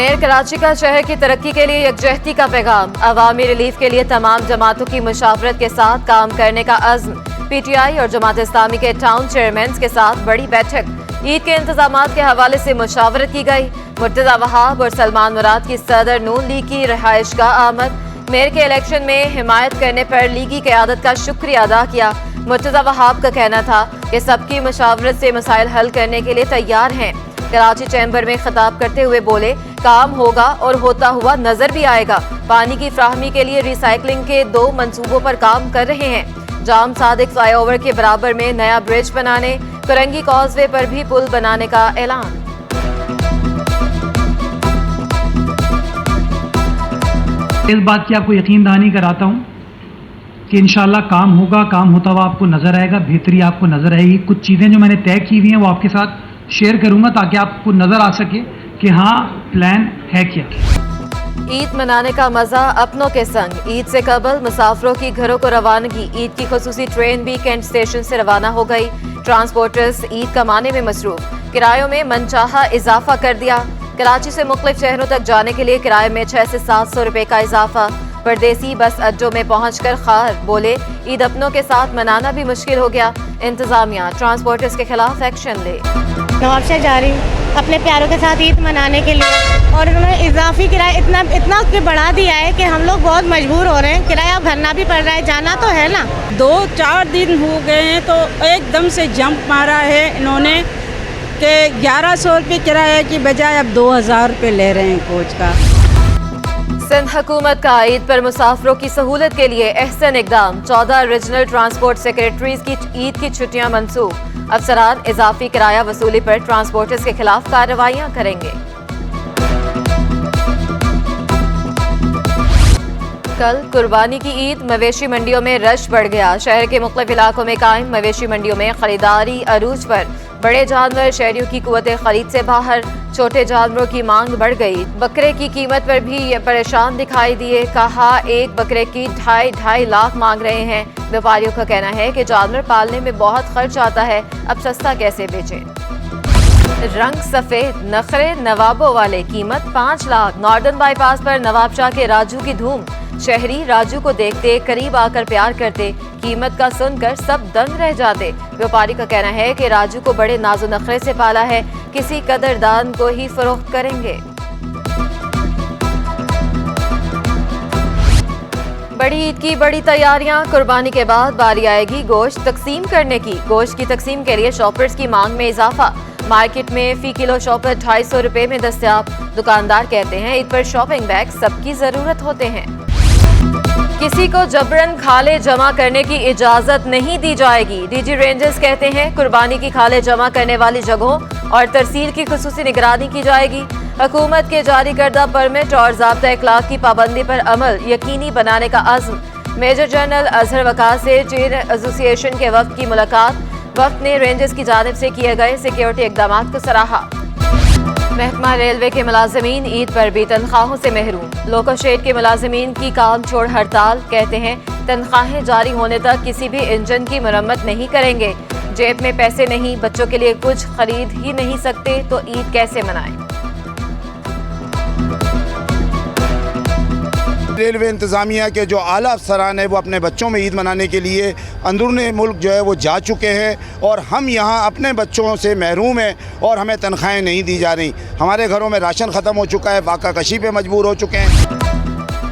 Mayor Karachi का शहर की तरक्की के लिए यकजहती का पैगाम। अवामी रिलीफ के लिए तमाम जमातों की मुशावरत के साथ काम करने का अज़्म। PTI और जमात इस्लामी के टाउन चेयरमैन के साथ बड़ी बैठक। ईद के इंतजामात के हवाले से मुशावरत की गई। मुर्तज़ा वहाब और सलमान मुराद की सदर नून लीग की रिहाइश का आमद। मेयर के इलेक्शन में हिमायत करने पर लीगी क़यादत का शुक्रिया अदा किया। मुर्तज़ा वहाब का कहना था कि सबकी मुशावरत से मसाइल हल करने के लिए तैयार हैं। कराची चैम्बर में खिताब करते हुए बोले, काम होगा और होता हुआ नजर भी आएगा। पानी की फ्राहमी के लिए रिसाइकलिंग के 2 मंसूबों पर काम कर रहे हैं। जाम सादिक फ्लाईओवर के बराबर में नया ब्रिज बनाने, करंगी कॉजवे पर भी पुल बनाने का ऐलान। इस बात की आपको यकीन दहानी कराता हूँ कि इंशाल्लाह काम होगा, काम होता हुआ आपको नजर आएगा, बेहतरी आपको नजर आएगी। कुछ चीज़ें जो मैंने तय की हुई हैं वो आपके साथ शेयर करूंगा ताकि आपको नजर आ सके कि हाँ प्लान है क्या। ईद मनाने का मजा अपनों के संग। ईद से कबल मुसाफिरों की घरों को रवानगी। ईद की खुसूसी ट्रेन भी कैंट स्टेशन से रवाना हो गई। ट्रांसपोर्टर्स ईद कमाने में मसरूफ। किरायों में मनचाहा इजाफा कर दिया। कराची से मुख्तलिफ शहरों तक जाने के लिए किराए में 600 से 700 रुपए का इजाफा। परदेसी बस अड्डों में पहुंचकर खार बोले, ईद अपनों के साथ मनाना भी मुश्किल हो गया। इंतजामिया ट्रांसपोर्टर्स के खिलाफ एक्शन ले। नवाबशाह जा रही हूँ अपने प्यारों के साथ ईद मनाने के लिए, और उन्होंने इजाफी किराया इतना बढ़ा दिया है कि हम लोग बहुत मजबूर हो रहे हैं। किराया भरना भी पड़ रहा है, जाना तो है ना। 2-4 दिन हो गए हैं तो एकदम से जंप मारा है इन्होंने कि 1100 रुपये किराए की बजाय अब 2000 रुपये ले रहे हैं कोच का। सिंध हुकूमत का ईद पर मुसाफिरों की सहूलत के लिए अहसन इकदाम। 14 रीजनल ट्रांसपोर्ट सेक्रेटरीज की ईद की छुट्टियां मंसूख। अफसरान इजाफी किराया वसूली पर ट्रांसपोर्टर्स के खिलाफ कार्रवाइयां करेंगे। कल कुर्बानी की ईद। मवेशी मंडियों में रश बढ़ गया। शहर के मुख्तलिफ इलाकों में कायम मवेशी मंडियों में खरीदारी अरूज पर। बड़े जानवर शहरियों की कुव्वत खरीद से बाहर। छोटे जानवरों की मांग बढ़ गई। बकरे की कीमत पर भी ये परेशान दिखाई दिए। कहा, एक बकरे की 2.5 लाख मांग रहे हैं। व्यापारियों का कहना है कि जानवर पालने में बहुत खर्च आता है, अब सस्ता कैसे बेचें। रंग सफेद नखरे नवाबों वाले, कीमत 5 लाख। नॉर्दर्न बाईपास पर नवाबशाह के राजू की धूम। शहरी राजू को देखते करीब आकर प्यार करते, कीमत का सुनकर सब दंग रह जाते। व्यापारी का कहना है कि राजू को बड़े नाजो नखरे से पाला है, किसी कदरदान को ही फरोख्त करेंगे। बड़ी ईद की बड़ी तैयारियां। कुर्बानी के बाद बारी आएगी गोश्त तकसीम करने की। गोश्त की तकसीम के लिए शॉपर्स की मांग में इजाफा। मार्केट में फी किलो शॉपर 250 रुपए में दस्तयाब। दुकानदार कहते हैं ईद पर शॉपिंग बैग सबकी जरूरत होते हैं। किसी को जबरन खाले जमा करने की इजाजत नहीं दी जाएगी। डीजी रेंजर्स कहते हैं कुर्बानी की खाले जमा करने वाली जगहों और तरसील की खुसूसी निगरानी की जाएगी। हुकूमत के जारी करदा परमिट और ज़ाब्ता इखलाक की पाबंदी पर अमल यकीनी बनाने का अज़्म। मेजर जनरल अजहर वक़ार से चेयर एसोसिएशन के वफ्द की मुलाकात। वफ्द ने रेंजर्स की जानिब से किए गए सिक्योरिटी इक़दामात को सराहा। महकमा रेलवे के मुलाजमीन ईद पर भी तनख्वाहों से महरूम। लोको शेड के मुलाजमीन की काम छोड़ हड़ताल। कहते हैं तनख्वाहें जारी होने तक किसी भी इंजन की मरम्मत नहीं करेंगे। जेब में पैसे नहीं, बच्चों के लिए कुछ खरीद ही नहीं सकते तो ईद कैसे मनाएं। रेलवे इंतज़ामिया के जो आला अफसरान हैं वो अपने बच्चों में ईद मनाने के लिए अंदरूनी मुल्क जो है वो जा चुके हैं और हम यहाँ अपने बच्चों से महरूम हैं और हमें तनख्वाहें नहीं दी जा रही। हमारे घरों में राशन ख़त्म हो चुका है, फाका कशी पे मजबूर हो चुके हैं।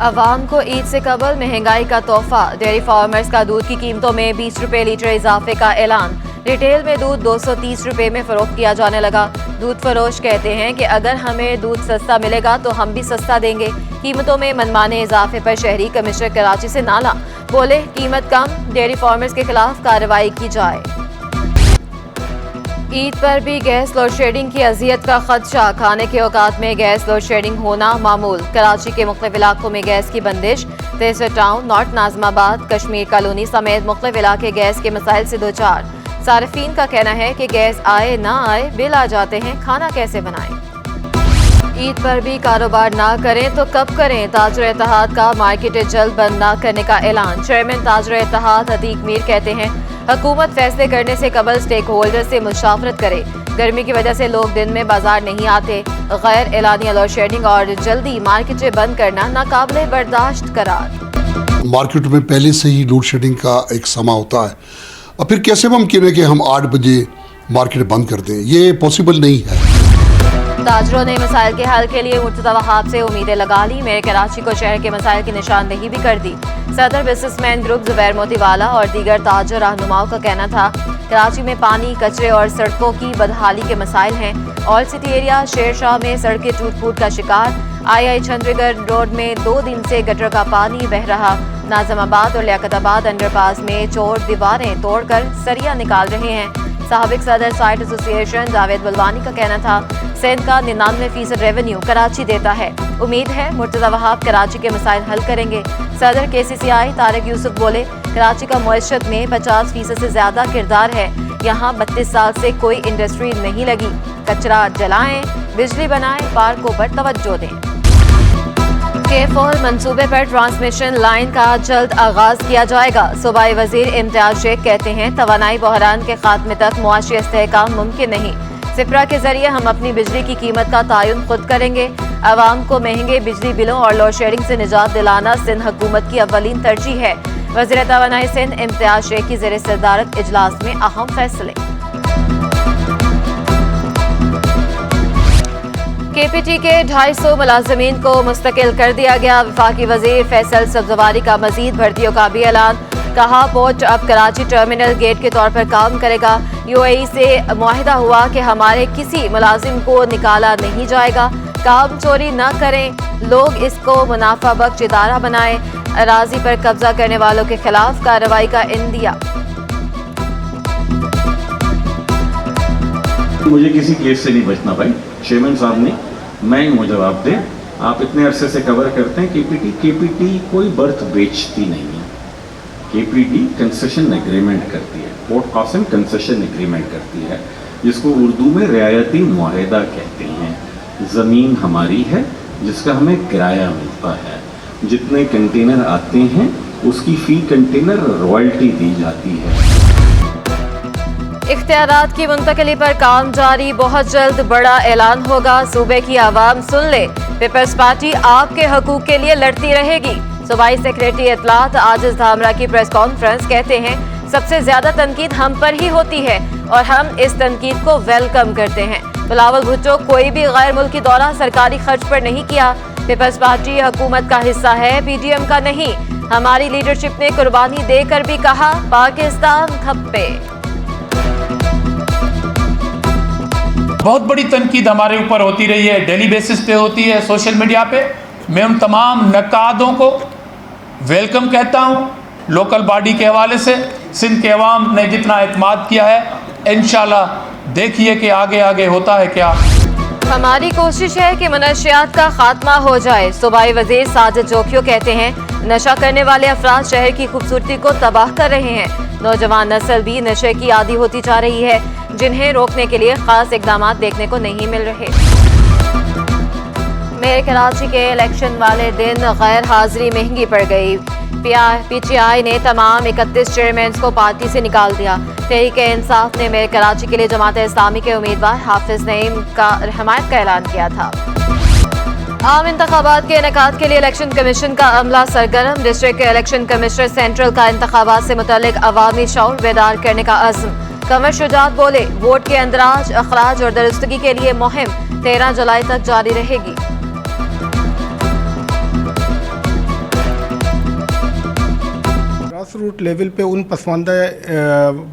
अवाम को ईद से कबल महंगाई का तोहफा। डेयरी फार्मर्स का दूध की कीमतों में 20 रुपए लीटर इजाफे का ऐलान। रिटेल में दूध 230 रुपए में फरोख्त किया जाने लगा। दूध फरोश कहते हैं कि अगर हमें दूध सस्ता मिलेगा तो हम भी सस्ता देंगे। कीमतों में मनमाने इजाफे पर शहरी कमिश्नर कराची से नाला। बोले, कीमत कम, डेयरी फार्मर्स के खिलाफ कार्रवाई की जाए। ईद पर भी गैस लोड शेडिंग की अजियत का खदशा। खाने के औकात में गैस लोड शेडिंग होना मामूल। कराची के मुख्तलिफ इलाकों में गैस की बंदिश। तेसर town, north Najmabad, Kashmir colony समेत मुख्तलिफ इलाके गैस के मसाइल से दो चार। सार्फिन का कहना है कि गैस आए ना आए बिल आ जाते हैं, खाना कैसे बनाएं। ईद पर भी कारोबार ना करें तो कब करें? ताजर इत्तेहाद का मार्केट जल्द बंद ना करने का ऐलान। चेयरमैन ताजर इत्तेहाद अतीक मीर कहते हैं हुकूमत फैसले करने से कबल स्टेक होल्डर से मुशावरत करे। गर्मी की वजह से लोग दिन में बाजार नहीं आते। गैर एलानिया लोड शेडिंग और जल्दी मार्केटें बंद करना नाकाबिले बर्दाश्त करार। मार्केट में पहले से ही लोड शेडिंग का एक समा होता है, और फिर कैसे मुमकिन है कि हम 8 बजे मार्केट बंद कर दें? ये पॉसिबल नहीं है। ताजरों ने मसाइल के हल के लिए मुर्तज़ा वहाब से उम्मीदें लगा ली। मेरे कराची को शहर के मसाइल की निशानदेही भी कर दी। सदर बिजनेसमैन ग्रुप जुबैर मोतीवाला और दीगर ताजर रहनुमाओं का कहना था कराची में पानी, कचरे और सड़कों की बदहाली के मसाइल हैं। ऑल सिटी एरिया शेरशाह में सड़कें टूट फूट का शिकार। आई चंद्रगढ़ रोड में 2 दिन से गटर का पानी बह रहा। नाजमाबाद और लियाकताबाद अंडरपास में चोर दीवारें तोड़कर सरिया निकाल रहे हैं। साबिक सदर साइट एसोसिएशन जावेद बलवानी का कहना था सिंध का 99% रेवेन्यू कराची देता है। उम्मीद है मुर्तज़ा वहाब कराची के मसाइल हल करेंगे। सदर KCCI तारिक यूसुफ बोले कराची का मुआशरत में 50% से ज्यादा किरदार है। यहाँ 32 साल से कोई इंडस्ट्री नहीं लगी। कचरा जलाएं, बिजली बनाएं, पार्कों पर तवज्जो दें। K4 मंसूबे पर ट्रांसमिशन लाइन का जल्द आगाज किया जाएगा। सूबाई वजीर इम्तियाज शेख कहते हैं तवानाई बहरान के खात्मे तक मुआशी इस्तेहकाम मुमकिन नहीं। सिपरा के जरिए हम अपनी बिजली की कीमत का तयन खुद करेंगे। आवाम को महंगे बिजली बिलों और लोड शेडिंग से निजात दिलाना सिंध हुकूमत की अव्वलीन तरजीह है। वज़ीर तवानाई सिंध इम्तियाज शेख की ज़ेर सदारत इजलास में अहम फैसले। KPT के 250 मुलाजमीन को मुस्तकिल कर दिया गया। वफाकी वजीर फैसल सब्जवारी का मजीद भर्तियों का भी ऐलान। कहा पोर्ट अब कराची टर्मिनल गेट के तौर पर काम करेगा। UAE से मुआहिदा हुआ कि हमारे किसी मुलाजिम को निकाला नहीं जाएगा। काम चोरी न करें, लोग इसको मुनाफा बख्श इदारा बनाएं। अराजी पर कब्जा करने वालों के खिलाफ कार्रवाई का इंदिया। मुझे किसी केस से नहीं बचना भाई। चेयरमैन साहब ने मैं ही मुझे जवाब दे। आप इतने अरसे से कवर करते हैं KPT कोई बर्थ बेचती नहीं है। KPT कंसेशन एग्रीमेंट करती है, पोर्ट कासिम कंसेशन एग्रीमेंट करती है, जिसको उर्दू में रियायती मुआहिदा कहते हैं। ज़मीन हमारी है जिसका हमें किराया मिलता है। जितने कंटेनर आते हैं उसकी फी कंटेनर रॉयल्टी दी जाती है। इख्तियारात की मुंतकली पर काम जारी। बहुत जल्द बड़ा ऐलान होगा। सूबे की आवाम सुन ले, पीपल्स पार्टी आपके हकूक के लिए लड़ती रहेगी। सूबाई सेक्रेटरी इत्तलात आजिज धामरा की प्रेस कॉन्फ्रेंस कहते हैं सबसे ज्यादा तनकीद हम पर ही होती है और हम इस तनकीद को वेलकम करते हैं। बिलावल भुट्टो कोई भी गैर मुल्की दौरा सरकारी खर्च पर नहीं किया। पीपल्स पार्टी हुकूमत का हिस्सा है, PDM का नहीं। हमारी लीडरशिप ने कुर्बानी देकर भी कहा पाकिस्तान खप्पे। बहुत बड़ी तनकीद हमारे ऊपर होती रही है, डेली बेसिस पे होती है, सोशल मीडिया पे। मैं उन तमाम नकादों को वेलकम कहता हूँ। लोकल बॉडी के हवाले से सिंध के अवाम ने जितना एतमाद किया है, इंशाल्लाह देखिए कि आगे आगे होता है क्या। हमारी कोशिश है कि मनशियात का खात्मा हो जाए। सूबाई वजीर साजिद जोखियो कहते हैं नशा करने वाले अफराद शहर की खूबसूरती को तबाह कर रहे हैं। नौजवान नस्ल भी नशे की आदी होती जा रही है, जिन्हें रोकने के लिए खास इकदाम देखने को नहीं मिल रहे। मेरे कराची के इलेक्शन वाले दिन गैर हाजिरी महंगी पड़ गई। PTI ने तमाम 31 चेयरमैन को पार्टी से निकाल दिया। तहरीक इंसाफ ने मेरे कराची के लिए जमात इस्लामी के उम्मीदवार हाफिज नईम का हमायत का ऐलान किया था। आम इंतखाबात के इनेकाद के लिए इलेक्शन कमीशन का अमला सरगर्म। डिस्ट्रिक्ट इलेक्शन कमिश्नर सेंट्रल का इंतखाबात से मुतालिक अवामी शऊर बेदार करने का अज़्म। कमर शुजात बोले वोट के अंदराज, अखराज और दुरुस्तगी के लिए मुहिम 13 जुलाई तक जारी रहेगी। ग्रास रूट लेवल पे उन पसमानदा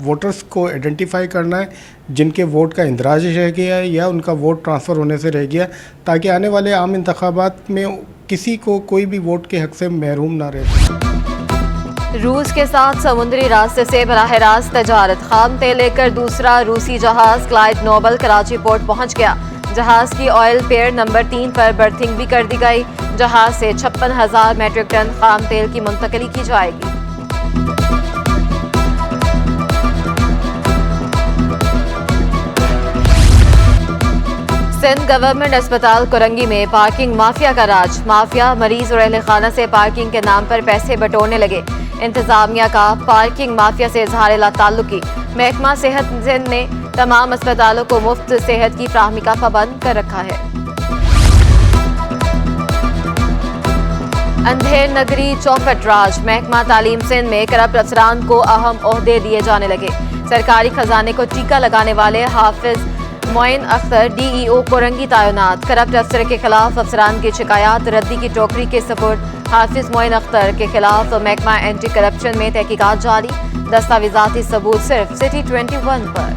वोटर्स को आइडेंटिफाई करना है जिनके वोट का इंदराज रह गया है या उनका वोट ट्रांसफ़र होने से रह गया, ताकि आने वाले आम इंतखाबात में किसी को कोई भी वोट के हक से महरूम ना रहे। रूस के साथ समुद्री रास्ते से बराह रास्त तजारत। खाम तेल लेकर दूसरा रूसी जहाज क्लाइड नोबल कराची पोर्ट पहुंच गया। जहाज की ऑयल पेयर नंबर 3 पर बर्थिंग भी कर दी गई। जहाज से 56,000 मेट्रिक टन खाम तेल की मुंतकली की जाएगी। सिंध गवर्नमेंट अस्पताल कोरंगी में पार्किंग माफिया का राज। माफिया मरीज और अहले खाना से पार्किंग के नाम पर पैसे बटोरने लगे। इंतजामिया का पार्किंग माफिया से इजहार ताल्लुकी। महकमा सेहत सिंध ने तमाम अस्पतालों को मुफ्त सेहत की फ्राहमी का पाबंद कर रखा है। अंधेर नगरी चौपट राज। महकमा तालीम सिंध में करप्ट अफसरान को अहम ओहदे दिए जाने लगे। सरकारी खजाने को टीका लगाने वाले हाफिज मोइन अख्तर DEO कोरंगी तैनात। करप्ट अफसर के खिलाफ अफसरान की शिकायत रद्दी की टोकरी के सपोर्ट। हाफिज मोइन अख्तर के खिलाफ महकमा एंटी करप्शन में तहकीकात जारी। दस्तावेजाती सबूत सिर्फ सिटी 21 पर।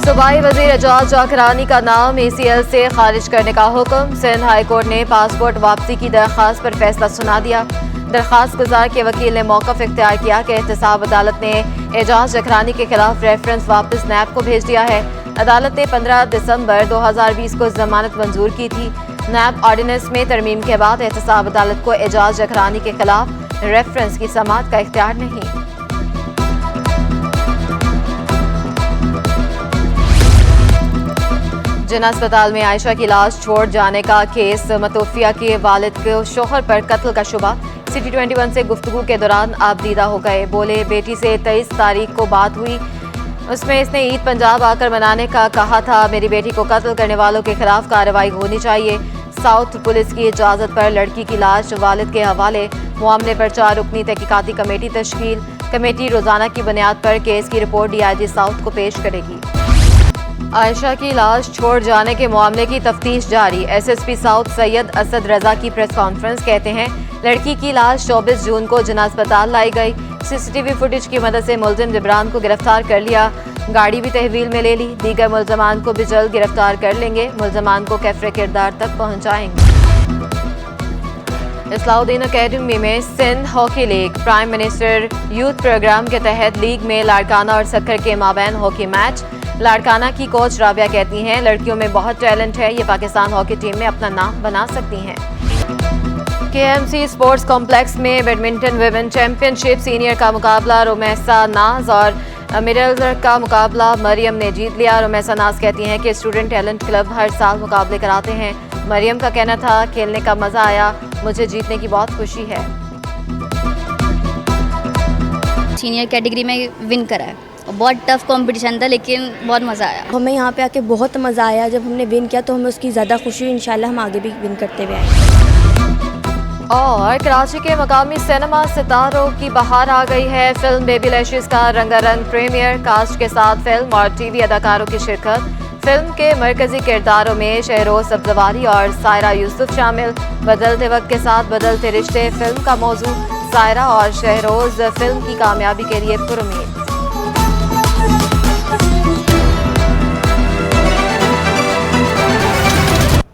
सूबाई वजीर एजाज जाकरानी का नाम ACL से खारिज करने का हुक्म। सिंध हाई कोर्ट ने पासपोर्ट वापसी की दरख्वास्त पर फैसला सुना दिया। दरख्वास्त गुजार के वकील ने मौक़िफ़ इख्तियार किया कि एहतसाब अदालत ने एजाज जाकरानी के खिलाफ रेफरेंस वापस नैब को भेज दिया है। अदालत ने 15 दिसंबर 2020 को जमानत मंजूर की थी। नैब ऑर्डिनेंस में तरमीम के बाद एहतसाब अदालत को एजाज जाकरानी के खिलाफ रेफरेंस की समाअत का इख्तियार नहीं। जिना अस्पताल में आयशा की लाश छोड़ जाने का केस। मतोफिया के वालिद को शोहर पर कत्ल का शुबा। सिटी 21 से गुफ्तगू के दौरान आप दीदा हो गए। बोले बेटी से 23 तारीख को बात हुई, उसमें इसने ईद पंजाब आकर मनाने का कहा था। मेरी बेटी को कत्ल करने वालों के खिलाफ कार्रवाई होनी चाहिए। साउथ पुलिस की इजाज़त पर लड़की की लाश वालिद के हवाले। मामले पर 4 रुकनी तहकीकाती कमेटी तश्कील। कमेटी रोजाना की बुनियाद पर केस की रिपोर्ट DIG साउथ को पेश करेगी। आयशा की लाश छोड़ जाने के मामले की तफ्तीश जारी। SSP साउथ सैयद असद रजा की प्रेस कॉन्फ्रेंस। कहते हैं लड़की की लाश 24 जून को जिना अस्पताल लाई गई। CCTV फुटेज की मदद से मुलजिम जिब्रान को गिरफ्तार कर लिया। गाड़ी भी तहवील में ले ली। दीगर मुलजमान को भी जल्द गिरफ्तार कर लेंगे। मुलजमान को कैफरे किरदार तक पहुँचाएंगे। इस्लाउद्दीन अकेडमी में Sindh hockey league. Prime minister youth programme के तहत लीग में लाड़काना और सक्कर के माबैन हॉकी मैच। लाड़काना की कोच राबिया कहती हैं लड़कियों में बहुत टैलेंट है, ये पाकिस्तान हॉकी टीम में अपना नाम बना सकती हैं। KMC स्पोर्ट्स कॉम्प्लेक्स में बैडमिंटन विमेन चैंपियनशिप सीनियर का मुकाबला रोमेसा नाज और मिडल का मुकाबला मरियम ने जीत लिया। रोमेसा नाज कहती हैं कि स्टूडेंट टैलेंट क्लब हर साल मुकाबले कराते हैं। मरियम का कहना था खेलने का मज़ा आया, मुझे जीतने की बहुत खुशी है। सीनियर कैटेगरी में विन करा है। बहुत टफ कंपटीशन था लेकिन बहुत मज़ा आया। हमें यहाँ पे आके बहुत मज़ा आया। जब हमने विन किया तो हमें उसकी ज़्यादा खुशी हुई। इंशाल्लाह हम आगे भी विन करते हुए आएंगे। और कराची के मकामी सिनेमा सितारों की बहार आ गई है। फिल्म बेबी लैशेस का रंगारंग प्रीमियर। कास्ट के साथ फिल्म और TV अदाकारों की शिरकत। फिल्म के मरकजी किरदारों में शहरोज सब्जवारी और सायरा यूसुफ शामिल। बदलते वक्त के साथ बदलते रिश्ते फिल्म का मौजू। सायरा और शहरोज फिल्म की कामयाबी के लिए पुरुमीद।